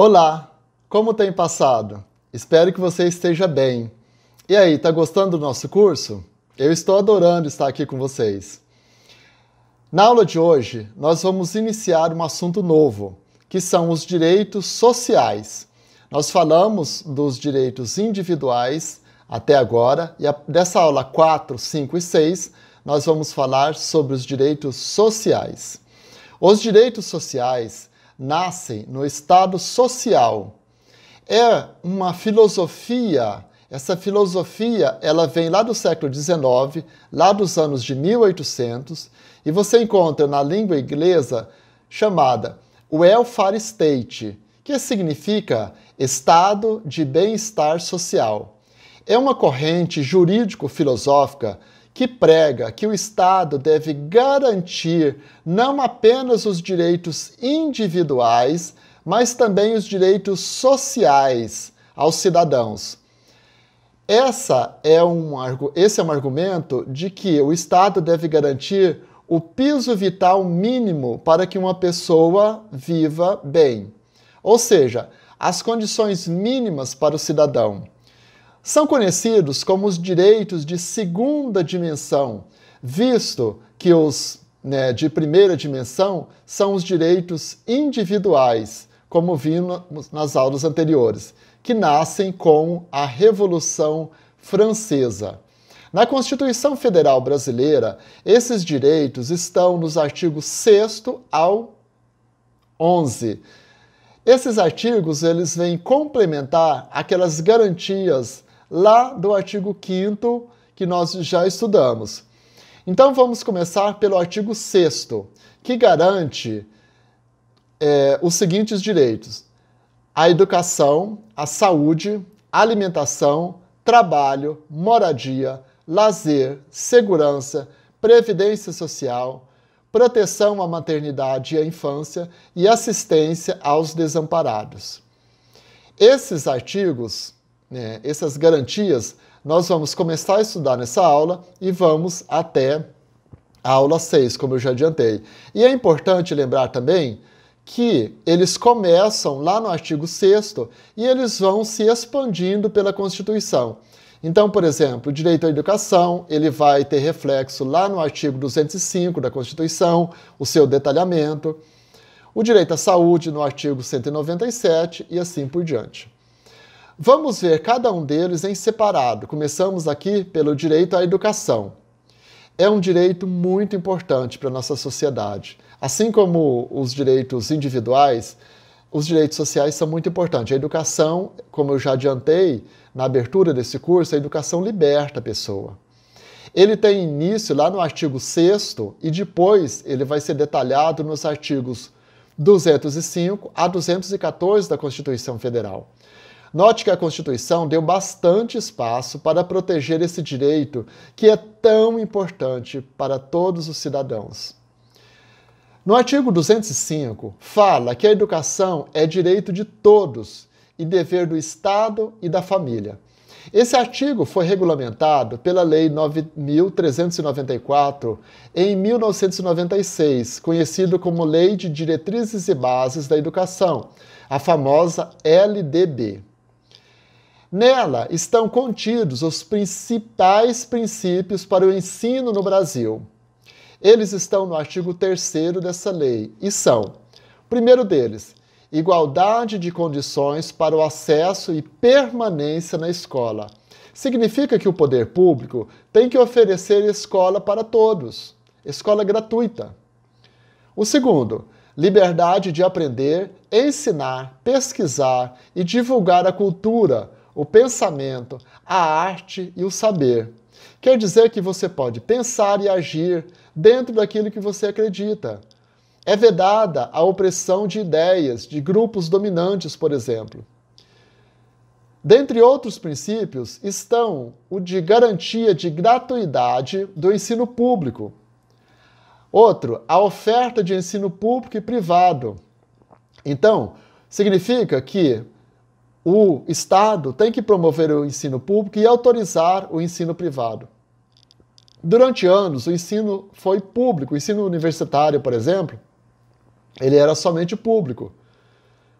Olá, como tem passado? Espero que você esteja bem. E aí, tá gostando do nosso curso? Eu estou adorando estar aqui com vocês. Na aula de hoje, nós vamos iniciar um assunto novo, que são os direitos sociais. Nós falamos dos direitos individuais até agora, e dessa aula 4, 5 e 6, nós vamos falar sobre os direitos sociais. Os direitos sociais nascem no Estado social. É uma filosofia, essa filosofia ela vem lá do século XIX, lá dos anos de 1800, e você encontra na língua inglesa chamada Welfare State, que significa Estado de Bem-Estar Social. É uma corrente jurídico-filosófica que prega que o Estado deve garantir não apenas os direitos individuais, mas também os direitos sociais aos cidadãos. Esse é um argumento de que o Estado deve garantir o piso vital mínimo para que uma pessoa viva bem. Ou seja, as condições mínimas para o cidadão. São conhecidos como os direitos de segunda dimensão, visto que os de primeira dimensão são os direitos individuais, como vimos nas aulas anteriores, que nascem com a Revolução Francesa. Na Constituição Federal Brasileira, esses direitos estão nos artigos 6º ao 11. Esses artigos eles vêm complementar aquelas garantias lá do artigo 5º que nós já estudamos. Então vamos começar pelo artigo 6º, que garante os seguintes direitos: a educação, a saúde, alimentação, trabalho, moradia, lazer, segurança, previdência social, proteção à maternidade e à infância e assistência aos desamparados. Esses artigos, essas garantias, nós vamos começar a estudar nessa aula e vamos até a aula 6, como eu já adiantei. E é importante lembrar também que eles começam lá no artigo 6º e eles vão se expandindo pela Constituição. Então, por exemplo, o direito à educação, ele vai ter reflexo lá no artigo 205 da Constituição, o seu detalhamento. O direito à saúde no artigo 197 e assim por diante. Vamos ver cada um deles em separado. Começamos aqui pelo direito à educação. É um direito muito importante para a nossa sociedade. Assim como os direitos individuais, os direitos sociais são muito importantes. A educação, como eu já adiantei na abertura desse curso, a educação liberta a pessoa. Ele tem início lá no artigo 6º e depois ele vai ser detalhado nos artigos 205 a 214 da Constituição Federal. Note que a Constituição deu bastante espaço para proteger esse direito que é tão importante para todos os cidadãos. No artigo 205, fala que a educação é direito de todos e dever do Estado e da família. Esse artigo foi regulamentado pela Lei 9.394 em 1996, conhecido como Lei de Diretrizes e Bases da Educação, a famosa LDB. Nela estão contidos os principais princípios para o ensino no Brasil. Eles estão no artigo 3º dessa lei e são: o primeiro deles, igualdade de condições para o acesso e permanência na escola. Significa que o poder público tem que oferecer escola para todos, escola gratuita. O segundo, liberdade de aprender, ensinar, pesquisar e divulgar a cultura, o pensamento, a arte e o saber. Quer dizer que você pode pensar e agir dentro daquilo que você acredita. É vedada a opressão de ideias, de grupos dominantes, por exemplo. Dentre outros princípios estão o de garantia de gratuidade do ensino público. Outro, a oferta de ensino público e privado. Então, significa que o Estado tem que promover o ensino público e autorizar o ensino privado. Durante anos, o ensino foi público. O ensino universitário, por exemplo, ele era somente público.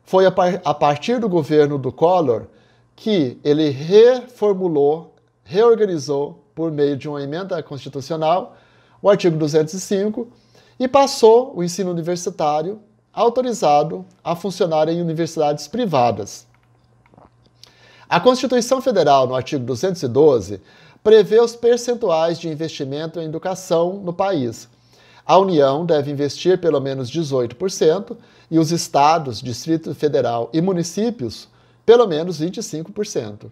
Foi a partir do governo do Collor que ele reformulou, reorganizou, por meio de uma emenda constitucional, o artigo 205, e passou o ensino universitário autorizado a funcionar em universidades privadas. A Constituição Federal, no artigo 212, prevê os percentuais de investimento em educação no país. A União deve investir pelo menos 18% e os estados, Distrito Federal e municípios, pelo menos 25%.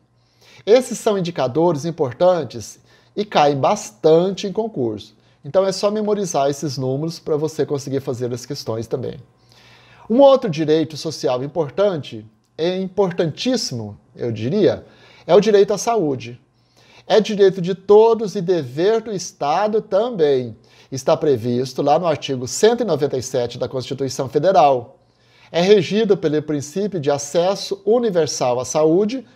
Esses são indicadores importantes e caem bastante em concurso. Então é só memorizar esses números para você conseguir fazer as questões também. Um outro direito social importante, importantíssimo, eu diria, é o direito à saúde. É direito de todos e dever do Estado também. Está previsto lá no artigo 197 da Constituição Federal. É regido pelo princípio de acesso universal à saúde,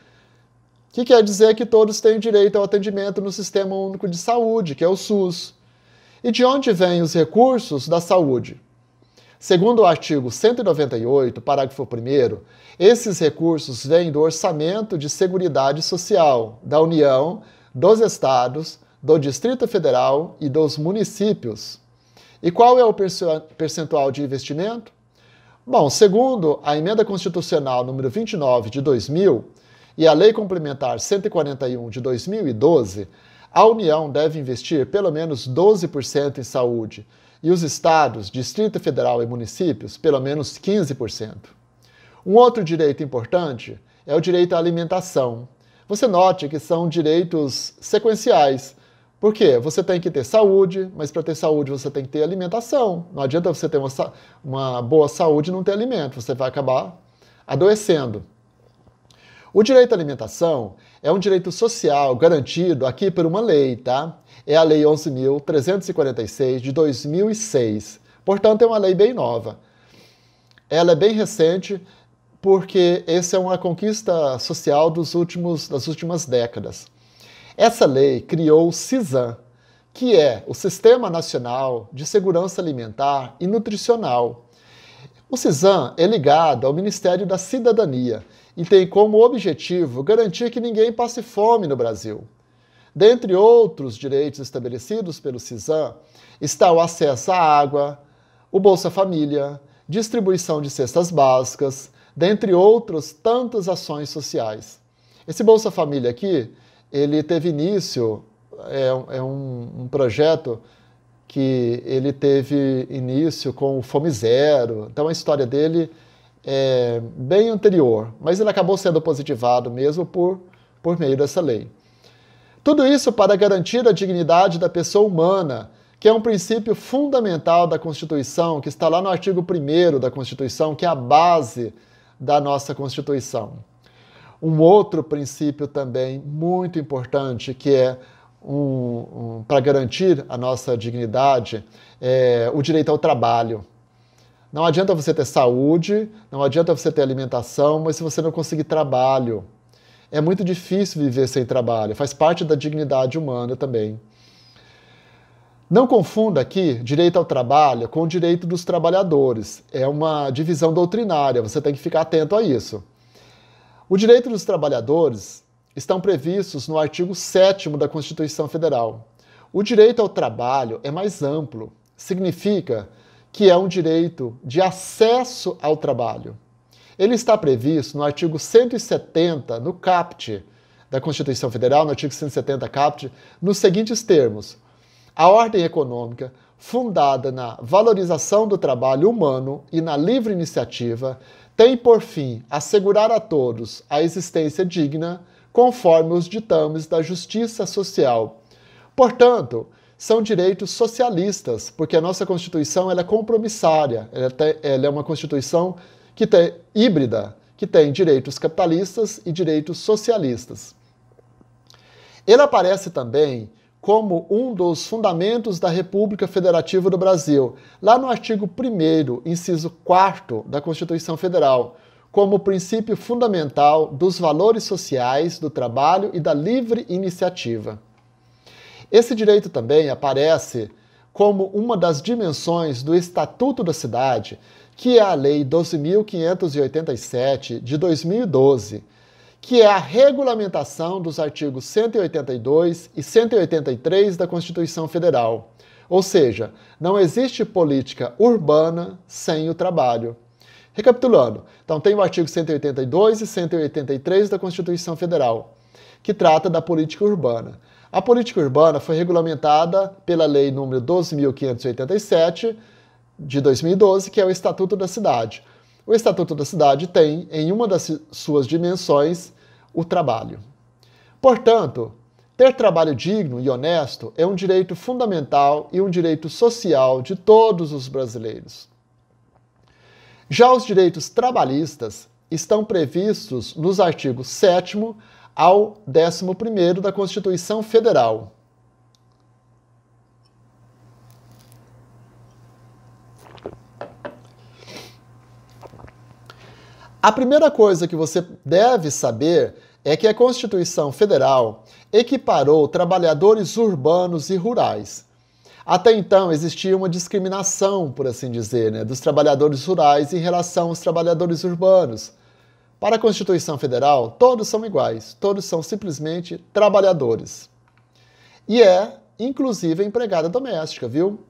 que quer dizer que todos têm direito ao atendimento no Sistema Único de Saúde, que é o SUS. E de onde vêm os recursos da saúde? Segundo o artigo 198, parágrafo 1º, esses recursos vêm do Orçamento de Seguridade Social da União, dos Estados, do Distrito Federal e dos municípios. E qual é o percentual de investimento? Bom, segundo a Emenda Constitucional número 29 de 2000 e a Lei Complementar 141 de 2012, a União deve investir pelo menos 12% em saúde e os estados, Distrito Federal e municípios, pelo menos 15%. Um outro direito importante é o direito à alimentação. Você note que são direitos sequenciais. Por quê? Você tem que ter saúde, mas para ter saúde você tem que ter alimentação. Não adianta você ter uma boa saúde e não ter alimento, você vai acabar adoecendo. O direito à alimentação é um direito social garantido aqui por uma lei, tá? É a Lei 11.346 de 2006. Portanto, é uma lei bem nova. Ela é bem recente porque essa é uma conquista social das últimas décadas. Essa lei criou o CISAM, que é o Sistema Nacional de Segurança Alimentar e Nutricional. O CISAM é ligado ao Ministério da Cidadania e tem como objetivo garantir que ninguém passe fome no Brasil. Dentre outros direitos estabelecidos pelo CISAM, está o acesso à água, o Bolsa Família, distribuição de cestas básicas, dentre outras tantas ações sociais. Esse Bolsa Família aqui, ele teve início, é um projeto que ele teve início com o Fome Zero, então a história dele é bem anterior, mas ele acabou sendo positivado mesmo por meio dessa lei. Tudo isso para garantir a dignidade da pessoa humana, que é um princípio fundamental da Constituição, que está lá no artigo 1º da Constituição, que é a base da nossa Constituição. Um outro princípio também muito importante, que é para garantir a nossa dignidade, é o direito ao trabalho. Não adianta você ter saúde, não adianta você ter alimentação, mas se você não conseguir trabalho, é muito difícil viver sem trabalho, faz parte da dignidade humana também. Não confunda aqui direito ao trabalho com o direito dos trabalhadores. É uma divisão doutrinária, você tem que ficar atento a isso. O direito dos trabalhadores estão previstos no artigo 7º da Constituição Federal. O direito ao trabalho é mais amplo, significa que é um direito de acesso ao trabalho. Ele está previsto no artigo 170, no caput da Constituição Federal, no artigo 170 caput, nos seguintes termos: a ordem econômica, fundada na valorização do trabalho humano e na livre iniciativa, tem por fim assegurar a todos a existência digna, conforme os ditames da justiça social. Portanto, são direitos socialistas, porque a nossa Constituição ela é compromissária, ela é uma Constituição híbrida, que tem direitos capitalistas e direitos socialistas. Ele aparece também como um dos fundamentos da República Federativa do Brasil, lá no artigo 1º, inciso 4º da Constituição Federal, como princípio fundamental dos valores sociais, do trabalho e da livre iniciativa. Esse direito também aparece como uma das dimensões do Estatuto da Cidade, que é a Lei 12.587 de 2012, que é a regulamentação dos artigos 182 e 183 da Constituição Federal. Ou seja, não existe política urbana sem o trabalho. Recapitulando, então tem o artigo 182 e 183 da Constituição Federal, que trata da política urbana. A política urbana foi regulamentada pela Lei nº 12.587 de 2012, que é o Estatuto da Cidade. O Estatuto da Cidade tem, em uma das suas dimensões, o trabalho. Portanto, ter trabalho digno e honesto é um direito fundamental e um direito social de todos os brasileiros. Já os direitos trabalhistas estão previstos nos artigos 7º ao 11º da Constituição Federal. A primeira coisa que você deve saber é que a Constituição Federal equiparou trabalhadores urbanos e rurais. Até então existia uma discriminação, por assim dizer, dos trabalhadores rurais em relação aos trabalhadores urbanos. Para a Constituição Federal, todos são iguais, todos são simplesmente trabalhadores. E inclusive, a empregada doméstica, viu?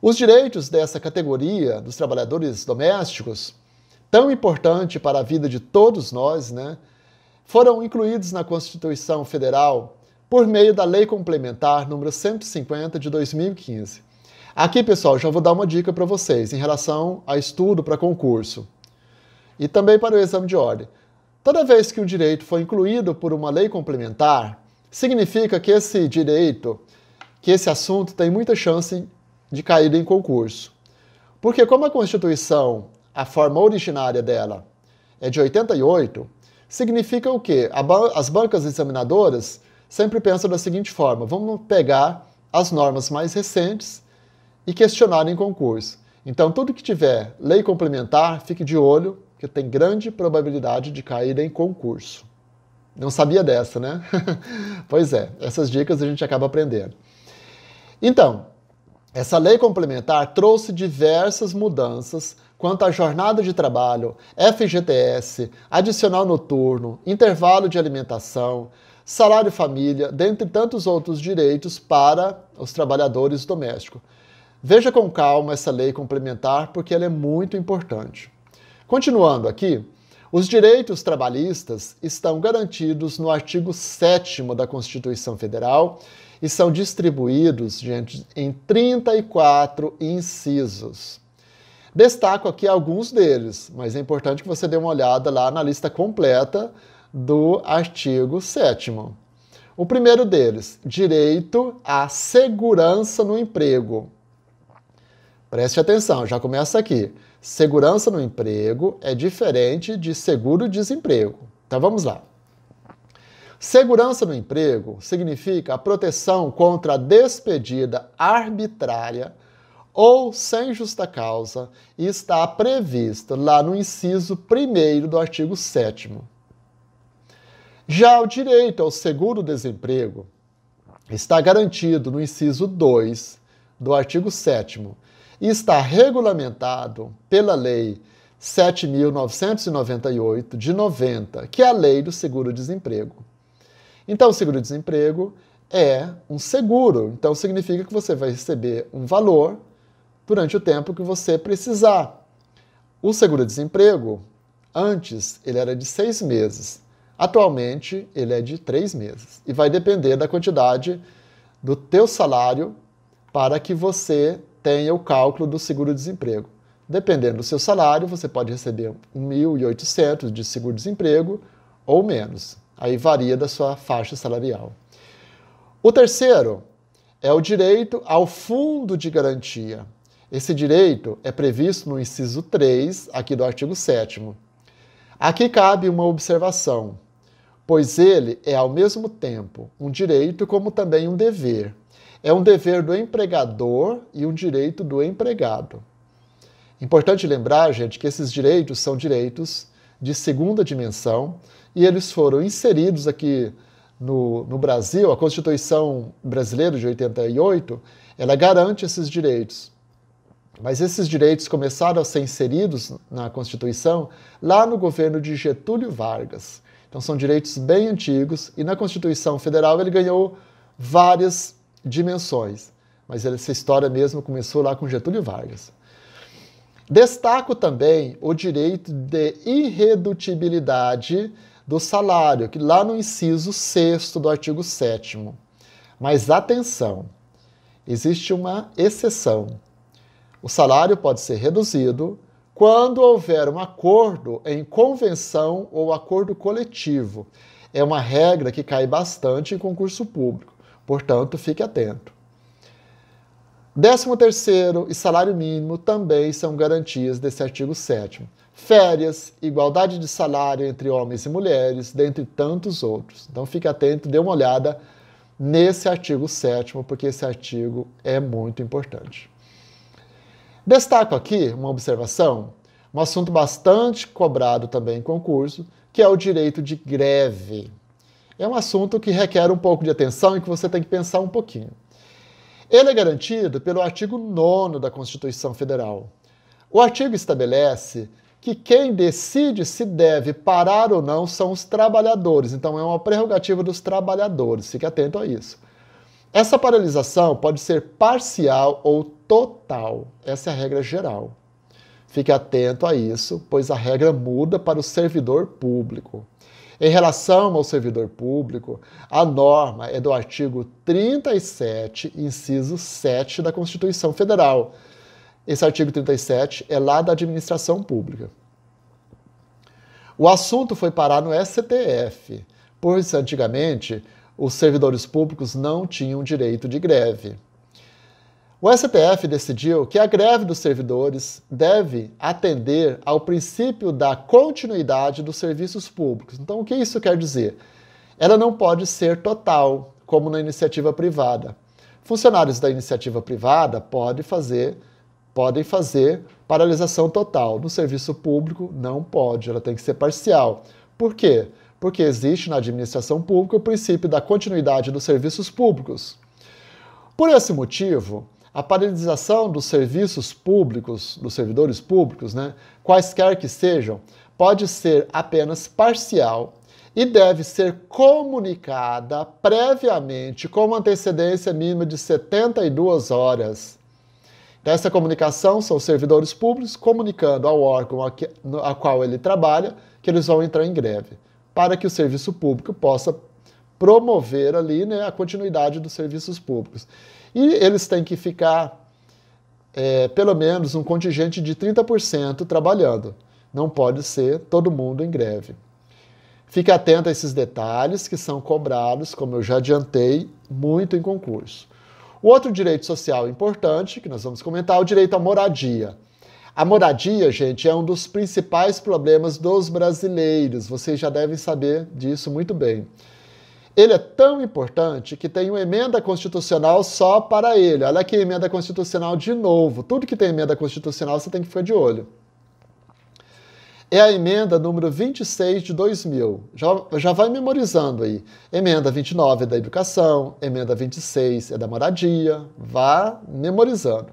Os direitos dessa categoria dos trabalhadores domésticos, tão importante para a vida de todos nós, foram incluídos na Constituição Federal por meio da Lei Complementar número 150 de 2015. Aqui, pessoal, já vou dar uma dica para vocês em relação a estudo para concurso e também para o exame de ordem. Toda vez que um direito for incluído por uma lei complementar, significa que esse direito, que esse assunto tem muita chance de cair em concurso. Porque como a Constituição, a forma originária dela é de 88, significa o quê? As bancas examinadoras sempre pensam da seguinte forma: vamos pegar as normas mais recentes e questionar em concurso. Então, tudo que tiver lei complementar, fique de olho, que tem grande probabilidade de cair em concurso. Não sabia dessa, né? Pois é, essas dicas a gente acaba aprendendo. Então, essa lei complementar trouxe diversas mudanças quanto à jornada de trabalho, FGTS, adicional noturno, intervalo de alimentação, salário família, dentre tantos outros direitos para os trabalhadores domésticos. Veja com calma essa lei complementar, porque ela é muito importante. Continuando aqui, os direitos trabalhistas estão garantidos no artigo 7º da Constituição Federal e são distribuídos, gente, em 34 incisos. Destaco aqui alguns deles, mas é importante que você dê uma olhada lá na lista completa do artigo 7º. O primeiro deles, direito à segurança no emprego. Preste atenção, já começa aqui. Segurança no emprego é diferente de seguro-desemprego. Então vamos lá. Segurança no emprego significa a proteção contra a despedida arbitrária ou sem justa causa e está previsto lá no inciso 1º do artigo 7º. Já o direito ao seguro-desemprego está garantido no inciso 2 do artigo 7º e está regulamentado pela Lei 7.998 de 90, que é a Lei do Seguro-Desemprego. Então, o seguro-desemprego é um seguro, então significa que você vai receber um valor durante o tempo que você precisar. O seguro-desemprego, antes, ele era de 6 meses. Atualmente, ele é de 3 meses. E vai depender da quantidade do teu salário para que você tenha o cálculo do seguro-desemprego. Dependendo do seu salário, você pode receber 1.800 de seguro-desemprego ou menos. Aí varia da sua faixa salarial. O terceiro é o direito ao fundo de garantia. Esse direito é previsto no inciso 3, aqui do artigo 7º. Aqui cabe uma observação, pois ele é ao mesmo tempo um direito como também um dever. É um dever do empregador e um direito do empregado. Importante lembrar, gente, que esses direitos são direitos de segunda dimensão e eles foram inseridos aqui no Brasil. A Constituição brasileira de 88, ela garante esses direitos. Mas esses direitos começaram a ser inseridos na Constituição lá no governo de Getúlio Vargas. Então são direitos bem antigos e na Constituição Federal ele ganhou várias dimensões. Mas essa história mesmo começou lá com Getúlio Vargas. Destaco também o direito de irredutibilidade do salário, que lá no inciso 6º do artigo 7º. Mas atenção, existe uma exceção. O salário pode ser reduzido quando houver um acordo em convenção ou acordo coletivo. É uma regra que cai bastante em concurso público, portanto, fique atento. 13º e salário mínimo também são garantias desse artigo 7º. Férias, igualdade de salário entre homens e mulheres, dentre tantos outros. Então, fique atento, dê uma olhada nesse artigo 7º, porque esse artigo é muito importante. Destaco aqui uma observação, um assunto bastante cobrado também em concurso, que é o direito de greve. É um assunto que requer um pouco de atenção e que você tem que pensar um pouquinho. Ele é garantido pelo artigo 9º da Constituição Federal. O artigo estabelece que quem decide se deve parar ou não são os trabalhadores. Então, é uma prerrogativa dos trabalhadores. Fique atento a isso. Essa paralisação pode ser parcial ou total. Essa é a regra geral. Fique atento a isso, pois a regra muda para o servidor público. Em relação ao servidor público, a norma é do artigo 37, inciso 7 da Constituição Federal. Esse artigo 37 é lá da administração pública. O assunto foi parar no STF, pois antigamente os servidores públicos não tinham direito de greve. O STF decidiu que a greve dos servidores deve atender ao princípio da continuidade dos serviços públicos. Então, o que isso quer dizer? Ela não pode ser total, como na iniciativa privada. Funcionários da iniciativa privada podem fazer paralisação total. No serviço público, não pode, ela tem que ser parcial. Por quê? Porque existe na administração pública o princípio da continuidade dos serviços públicos. Por esse motivo, a paralisação dos serviços públicos, dos servidores públicos, quaisquer que sejam, pode ser apenas parcial e deve ser comunicada previamente com uma antecedência mínima de 72 horas. Dessa comunicação são os servidores públicos comunicando ao órgão a qual ele trabalha que eles vão entrar em greve, para que o serviço público possa promover ali a continuidade dos serviços públicos. E eles têm que ficar, pelo menos, um contingente de 30% trabalhando. Não pode ser todo mundo em greve. Fique atento a esses detalhes que são cobrados, como eu já adiantei, muito em concurso. O outro direito social importante, que nós vamos comentar, é o direito à moradia. A moradia, gente, é um dos principais problemas dos brasileiros. Vocês já devem saber disso muito bem. Ele é tão importante que tem uma emenda constitucional só para ele. Olha aqui a emenda constitucional de novo. Tudo que tem emenda constitucional você tem que ficar de olho. É a emenda número 26 de 2000. Já vai memorizando aí. Emenda 29 é da educação, emenda 26 é da moradia. Vá memorizando.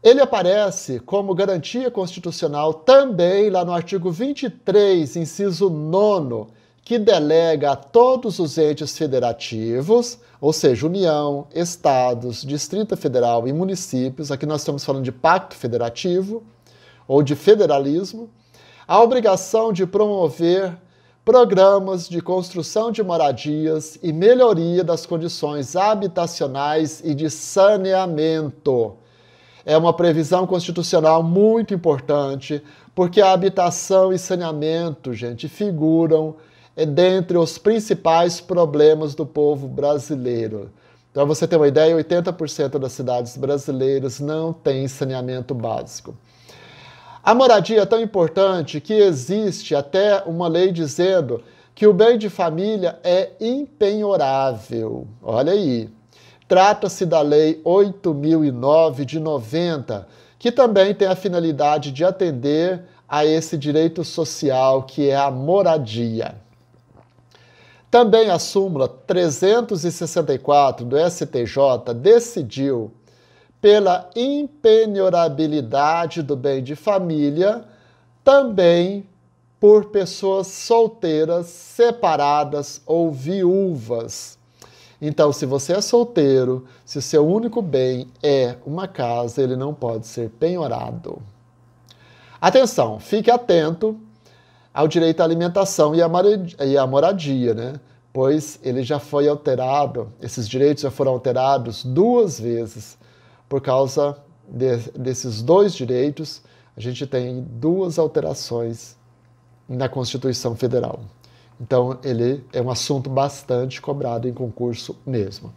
Ele aparece como garantia constitucional também lá no artigo 23, inciso 9º, que delega a todos os entes federativos, ou seja, União, Estados, Distrito Federal e municípios, aqui nós estamos falando de pacto federativo ou de federalismo, a obrigação de promover programas de construção de moradias e melhoria das condições habitacionais e de saneamento. É uma previsão constitucional muito importante, porque a habitação e saneamento, gente, figuram dentre os principais problemas do povo brasileiro. Então, você tem uma ideia, 80% das cidades brasileiras não têm saneamento básico. A moradia é tão importante que existe até uma lei dizendo que o bem de família é impenhorável. Olha aí. Trata-se da Lei 8.009 de 90, que também tem a finalidade de atender a esse direito social que é a moradia. Também a súmula 364 do STJ decidiu pela impenhorabilidade do bem de família, também por pessoas solteiras, separadas ou viúvas. Então, se você é solteiro, se o seu único bem é uma casa, ele não pode ser penhorado. Atenção, fique atento ao direito à alimentação e à moradia, né? Pois ele já foi alterado, esses direitos já foram alterados 2 vezes. Por causa desses 2 direitos, a gente tem 2 alterações na Constituição Federal. Então, ele é um assunto bastante cobrado em concurso mesmo.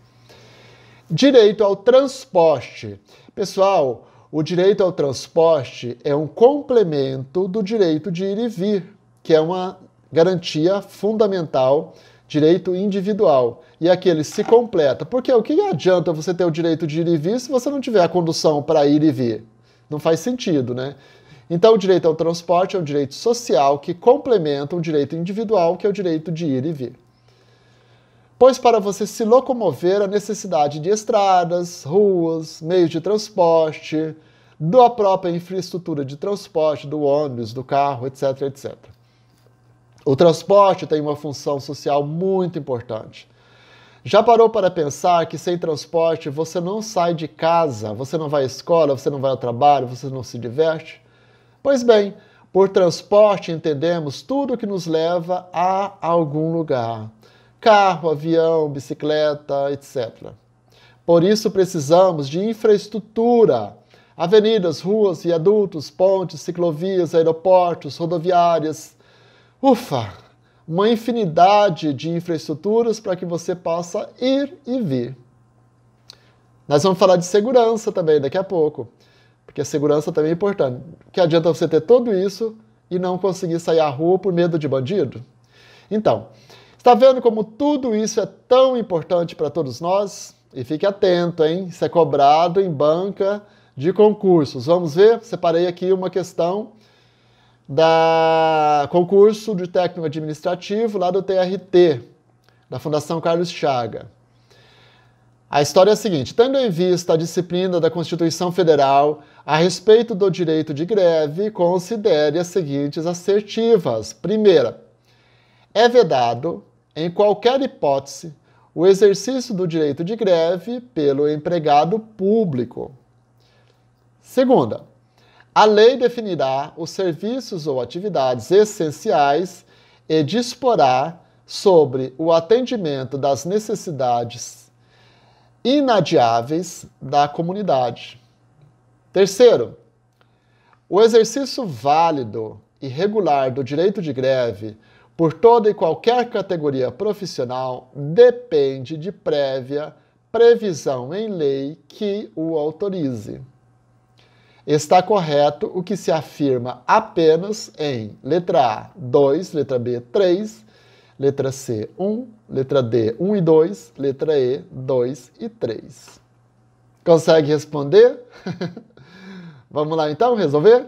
Direito ao transporte. Pessoal, o direito ao transporte é um complemento do direito de ir e vir, que é uma garantia fundamental, direito individual. E aqui ele se completa. Porque o que adianta você ter o direito de ir e vir se você não tiver a condução para ir e vir? Não faz sentido, né? Então, o direito ao transporte é um direito social que complementa um direito individual, que é o direito de ir e vir. Pois para você se locomover, a necessidade de estradas, ruas, meios de transporte, da própria infraestrutura de transporte, do ônibus, do carro, etc, etc. O transporte tem uma função social muito importante. Já parou para pensar que sem transporte você não sai de casa, você não vai à escola, você não vai ao trabalho, você não se diverte? Pois bem, por transporte entendemos tudo que nos leva a algum lugar. Carro, avião, bicicleta, etc. Por isso precisamos de infraestrutura. Avenidas, ruas, viadutos, pontes, ciclovias, aeroportos, rodoviárias. Uma infinidade de infraestruturas para que você possa ir e vir. Nós vamos falar de segurança também daqui a pouco, porque a segurança também é importante. Que adianta você ter tudo isso e não conseguir sair à rua por medo de bandido? Então, está vendo como tudo isso é tão importante para todos nós? E fique atento, hein? Isso é cobrado em banca de concursos. Vamos ver? Separei aqui uma questão da concurso de técnico administrativo lá do TRT, da Fundação Carlos Chaga. A história é a seguinte: tendo em vista a disciplina da Constituição Federal a respeito do direito de greve, considere as seguintes assertivas. Primeira, é vedado, em qualquer hipótese, o exercício do direito de greve pelo empregado público. Segunda, a lei definirá os serviços ou atividades essenciais e disporá sobre o atendimento das necessidades inadiáveis da comunidade. Terceiro, o exercício válido e regular do direito de greve por toda e qualquer categoria profissional depende de prévia previsão em lei que o autorize. Está correto o que se afirma apenas em letra A, 2, letra B, 3, letra C, 1, letra D, 1 e 2, letra E, 2 e 3. Consegue responder? Vamos lá então resolver?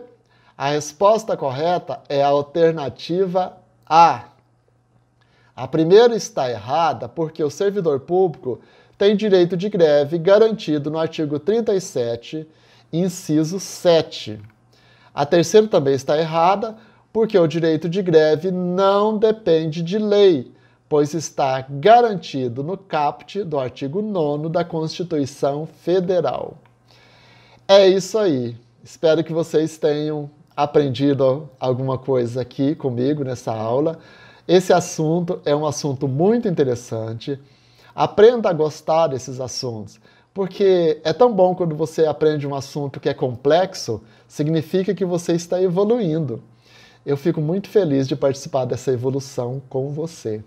A resposta correta é a alternativa A. A primeira está errada porque o servidor público tem direito de greve garantido no artigo 37, inciso 7. A terceira também está errada porque o direito de greve não depende de lei, pois está garantido no caput do artigo 9º da Constituição Federal. É isso aí. Espero que vocês tenham aprendido alguma coisa aqui comigo nessa aula. Esse assunto é um assunto muito interessante. Aprenda a gostar desses assuntos, porque é tão bom quando você aprende um assunto que é complexo, significa que você está evoluindo. Eu fico muito feliz de participar dessa evolução com você.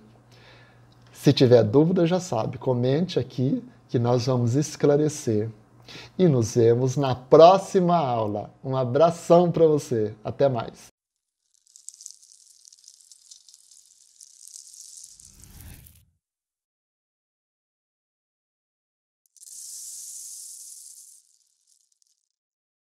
Se tiver dúvida, já sabe, comente aqui que nós vamos esclarecer. E nos vemos na próxima aula. Um abração para você. Até mais.